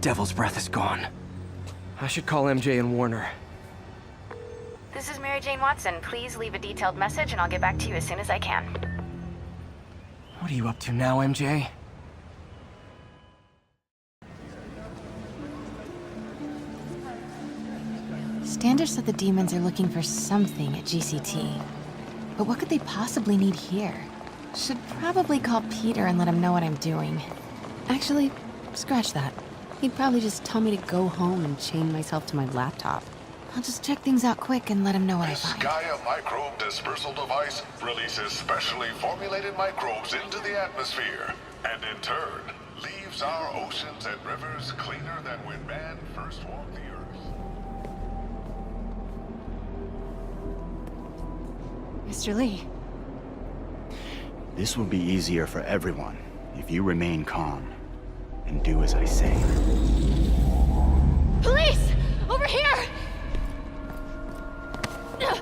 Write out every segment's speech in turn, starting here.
Devil's Breath is gone. I should call MJ and warn her. This is Mary Jane Watson. Please leave a detailed message and I'll get back to you as soon as I can. What are you up to now, MJ? Standish said the demons are looking for something at GCT. But what could they possibly need here? Should probably call Peter and let him know what I'm doing. Actually, scratch that. He'd probably just tell me to go home and chain myself to my laptop. I'll just check things out quick and let him know what I find. This Gaia microbe dispersal device releases specially formulated microbes into the atmosphere, and in turn, leaves our oceans and rivers cleaner than when man first walked the earth. Mr. Lee. This will be easier for everyone if you remain calm and do as I say. Police! Over here! No!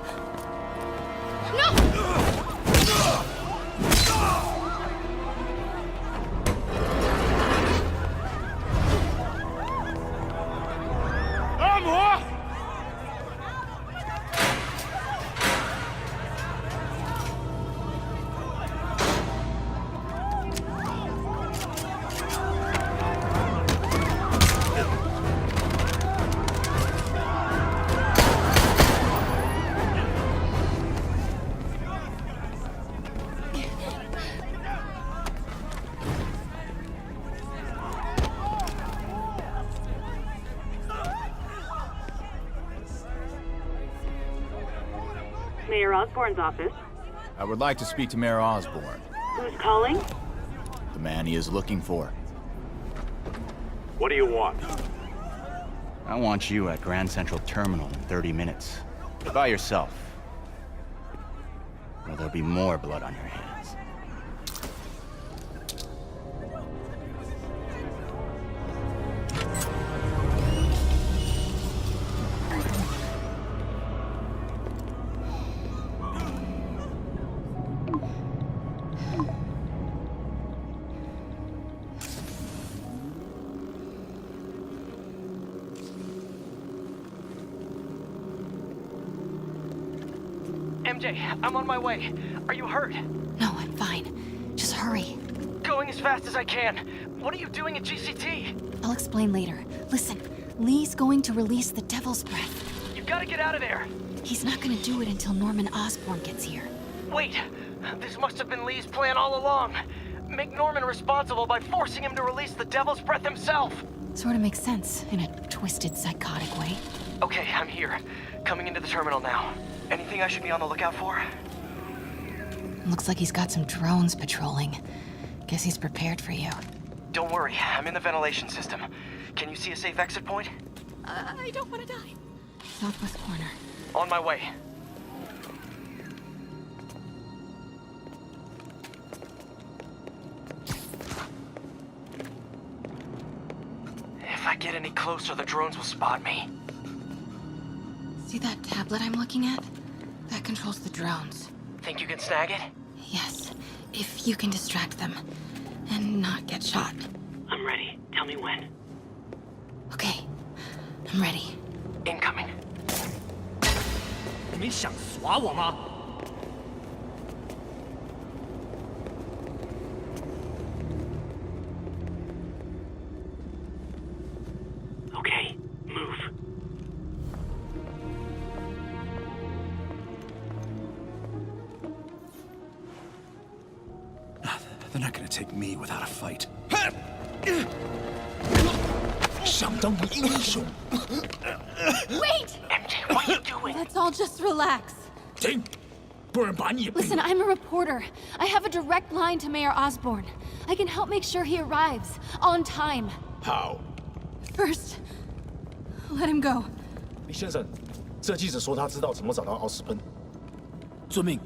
Mayor Osborne's office. I would like to speak to Mayor Osborne, Who's calling? the man he is looking for. What do you want? I want you at Grand Central Terminal in 30 minutes. By yourself. Or there'll be more blood on your hands. MJ, I'm on my way. Are you hurt? No, I'm fine. Just hurry. Going as fast as I can. What are you doing at GCT? I'll explain later. Listen, Lee's going to release the Devil's Breath. You gotta get out of there. He's not gonna do it until Norman Osborn gets here. Wait, this must have been Lee's plan all along. Make Norman responsible by forcing him to release the Devil's Breath himself. Sorta makes sense, in a twisted, psychotic way. Okay, I'm here. Coming into the terminal now. Anything I should be on the lookout for? Looks like he's got some drones patrolling. Guess he's prepared for you. Don't worry, I'm in the ventilation system. Can you see a safe exit point? I don't want to die. Southwest corner. On my way. If I get any closer, the drones will spot me. See that tablet I'm looking at? That controls the drones. Think you can snag it? Yes, if you can distract them. And not get shot. I'm ready. Tell me when. Okay, I'm ready. Incoming. 你们想耍我吗？ Okay, move. They're not gonna take me without a fight. 相当的英雄。 Wait! MJ, what are you doing? Let's all just relax. 停，不然把你也毙了。 Listen, I'm a reporter. I have a direct line to Mayor Osborne. I can help make sure he arrives on time. How? First, let him go. 李先生，这记者说他知道怎么找到奥斯喷。遵命。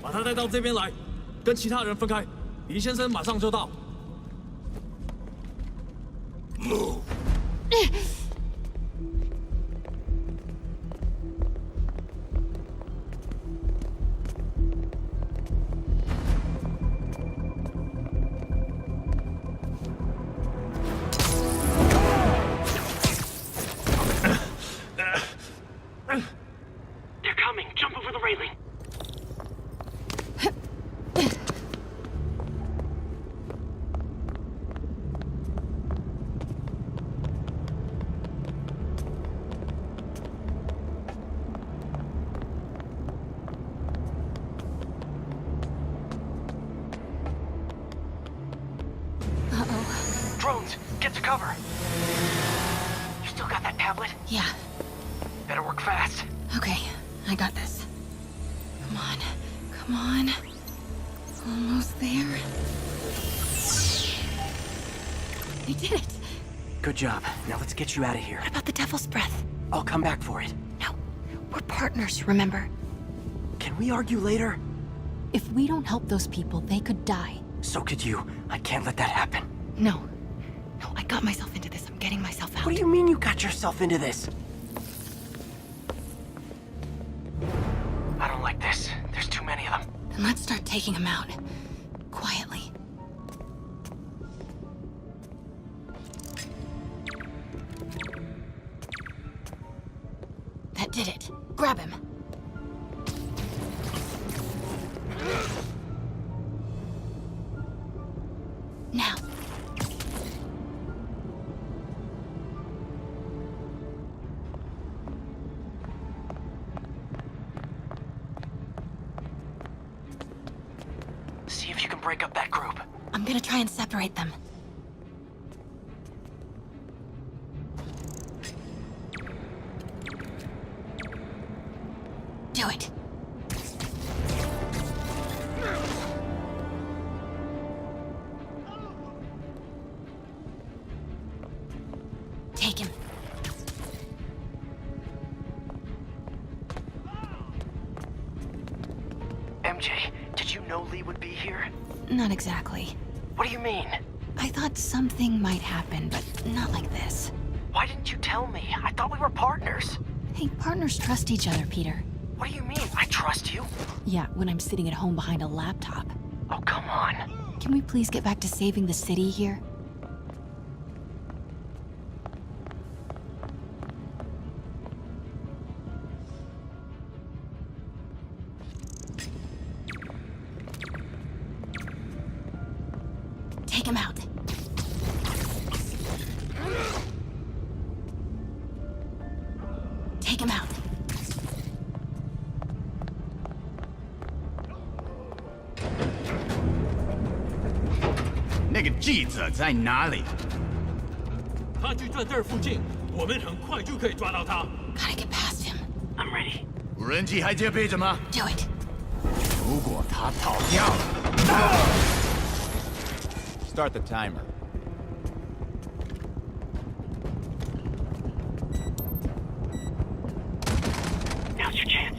把他带到这边来，跟其他人分开。李先生马上就到。Move. They're coming. Jump over the railing. Uh-oh. Drones, get to cover. You still got that tablet? Yeah. Better work fast. Okay, I got this. Come on. Come on. Almost there. I did it. Good job. Now let's get you out of here. What about the Devil's Breath? I'll come back for it. No. We're partners, remember? Can we argue later? If we don't help those people, they could die. So could you. I can't let that happen. No. No, I got myself into this. I'm getting myself out. What do you mean you got yourself into this? I don't like this. There's too many of them. Then let's start taking them out. Quietly. That did it. Grab him. Now. See if you can break up that group. I'm gonna try and separate them. Do it. Take him. MJ, did you know Lee would be here? Not exactly. What do you mean? I thought something might happen, but not like this. Why didn't you tell me? I thought we were partners. Hey, partners trust each other, Peter. What do you mean? I trust you? Yeah, when I'm sitting at home behind a laptop. Oh, come on. Can we please get back to saving the city here? Take him out. Take him out. "那个记者在哪里？他就在这儿附近，我们很快就可以抓到他。 Gotta get past him. I'm ready. 无人机还戒备着吗？ Do it. 如果他逃掉了， Start the timer. Now's your chance.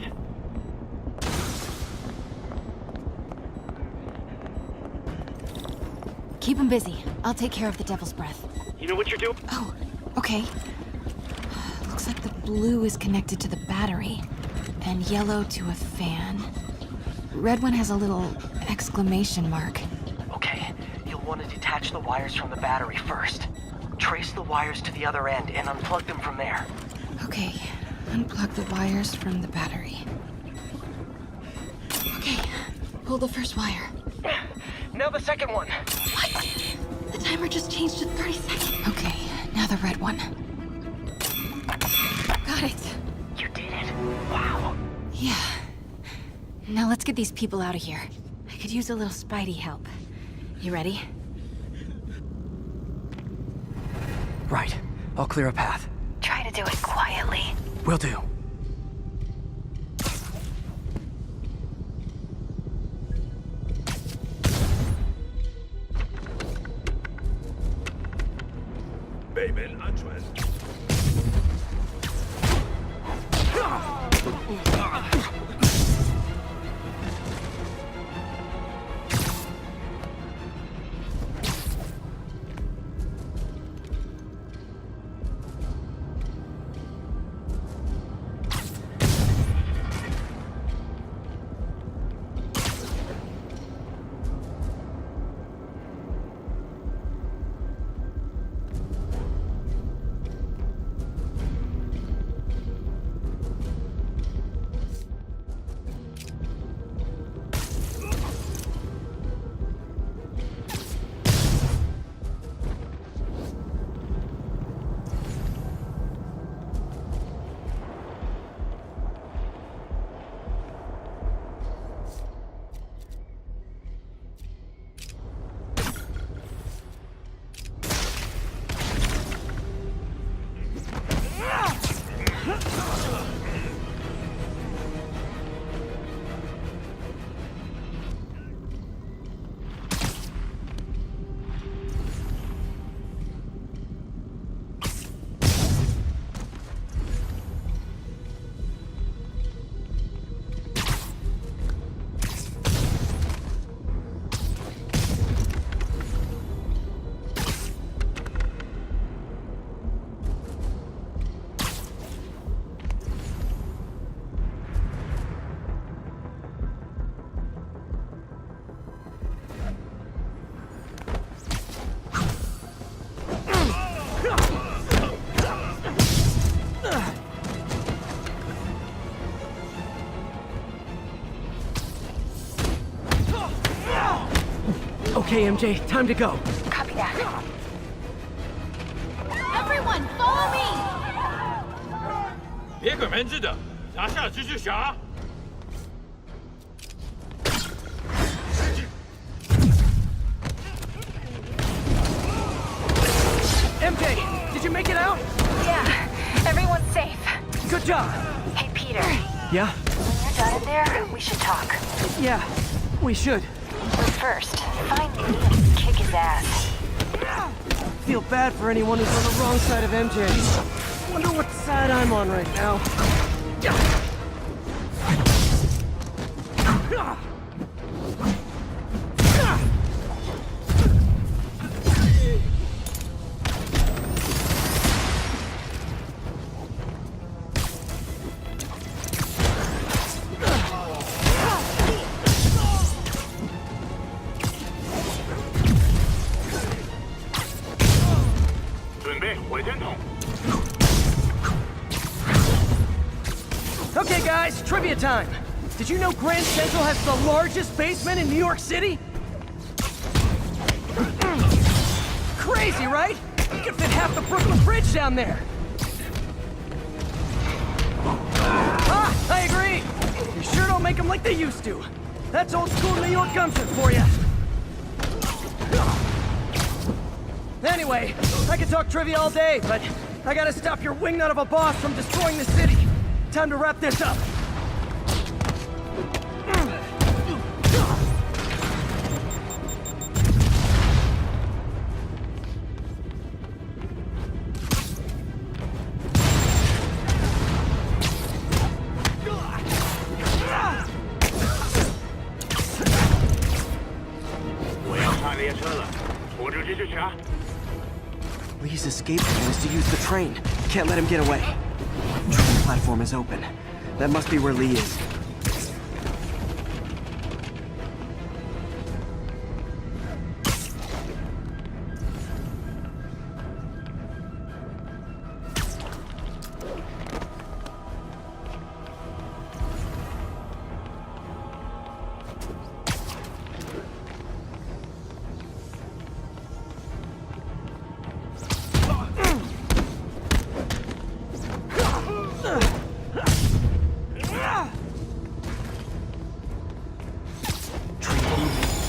Keep him busy. I'll take care of the Devil's Breath. You know what you're doing? Oh, okay. Looks like the blue is connected to the battery, and yellow to a fan. Red one has a little exclamation mark. Okay, you'll want to detach the wires from the battery first. Trace the wires to the other end and unplug them from there. Okay, unplug the wires from the battery. Okay, pull the first wire. Now the second one. What? The timer just changed to 30 seconds. Okay, now the red one. Got it. You did it. Wow. Yeah. Now let's get these people out of here. I could use a little Spidey help. You ready? Right. I'll clear a path. Try to do it quietly. Will do. Okay, MJ, time to go. Copy that. Everyone, follow me! 别拐蛮子的，拿下蜘蛛侠。MJ, did you make it out? Yeah, everyone's safe. Good job. Hey, Peter. Yeah? When you're done in there, we should talk. Yeah, we should. But first, find me and kick his ass. Feel bad for anyone who's on the wrong side of MJ. Wonder what side I'm on right now. Okay, guys, trivia time. Did you know Grand Central has the largest basement in New York City? Crazy, right? You could fit half the Brooklyn Bridge down there. Ah, I agree. You sure don't make them like they used to. That's old school New York gumption for you. Anyway, I could talk trivia all day, but I gotta stop your wingnut of a boss from destroying the city. Time to wrap this up. Lee's escape plan is to use the train. Can't let him get away. Train platform is open. That must be where Lee is.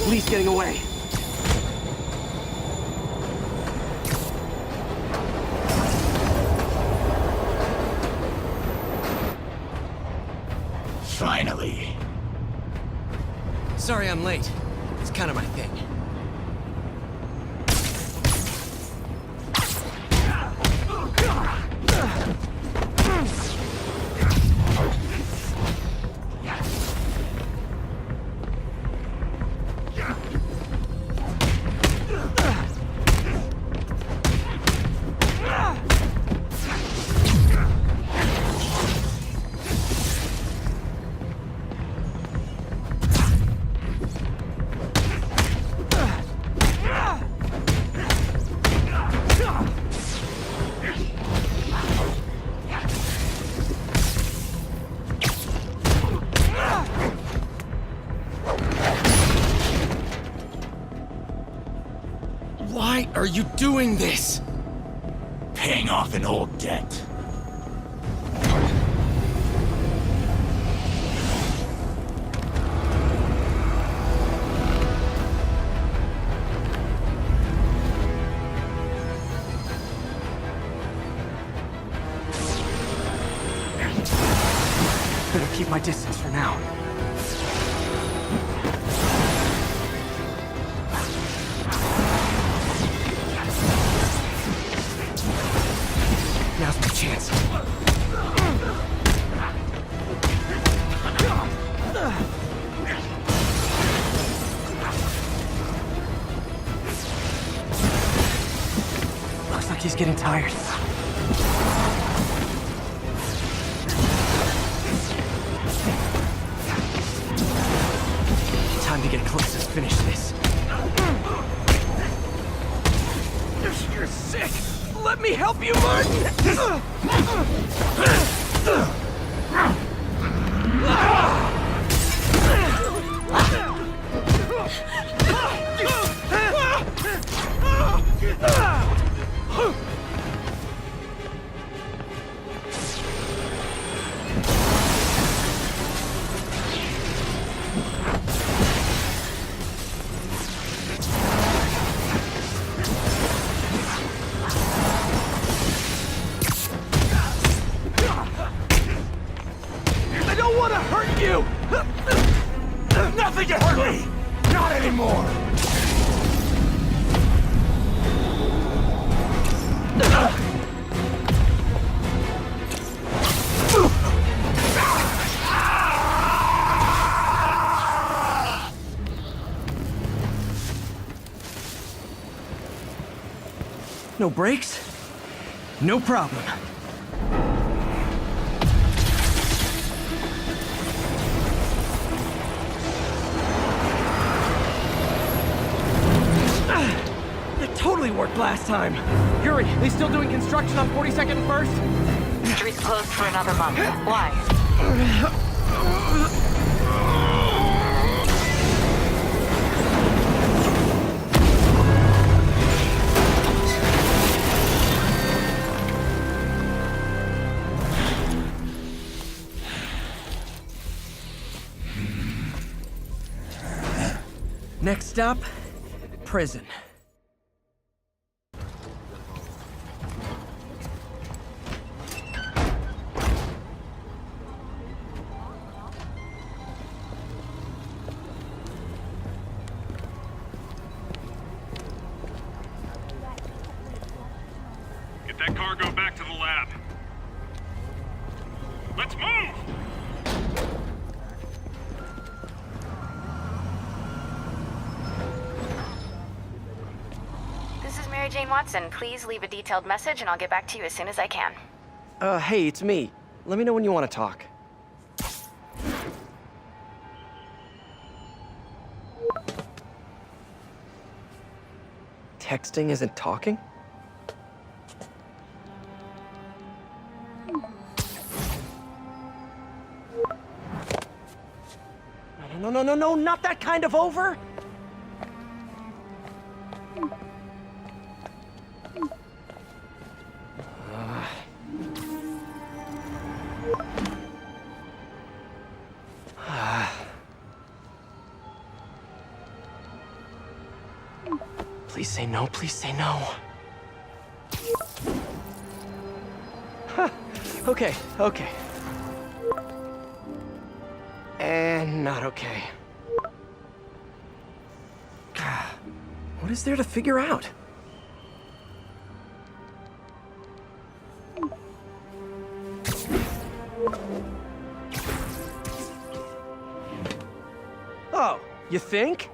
Lee's getting away. Finally. Sorry I'm late. It's kind of my thing. Why are you doing this? Paying off an old debt. Better keep my distance for now. Now's my chance. Looks like he's getting tired. Time to get close. Let's finish this. You're sick! Let me help you, Martin! gonna hurt you! Nothing can hurt me! Not anymore! No brakes? No problem. That totally worked last time. Yuri, they still doing construction on 42nd and 1st? Street's closed for another month. Why? Next stop, prison. Get that cargo back to the lab. Let's move! This is Mary Jane Watson. Please leave a detailed message and I'll get back to you as soon as I can. Hey, it's me. Let me know when you want to talk. Texting isn't talking? No, not that kind of over! Please say no, please say no. Okay. And not okay. What is there to figure out? Oh, you think?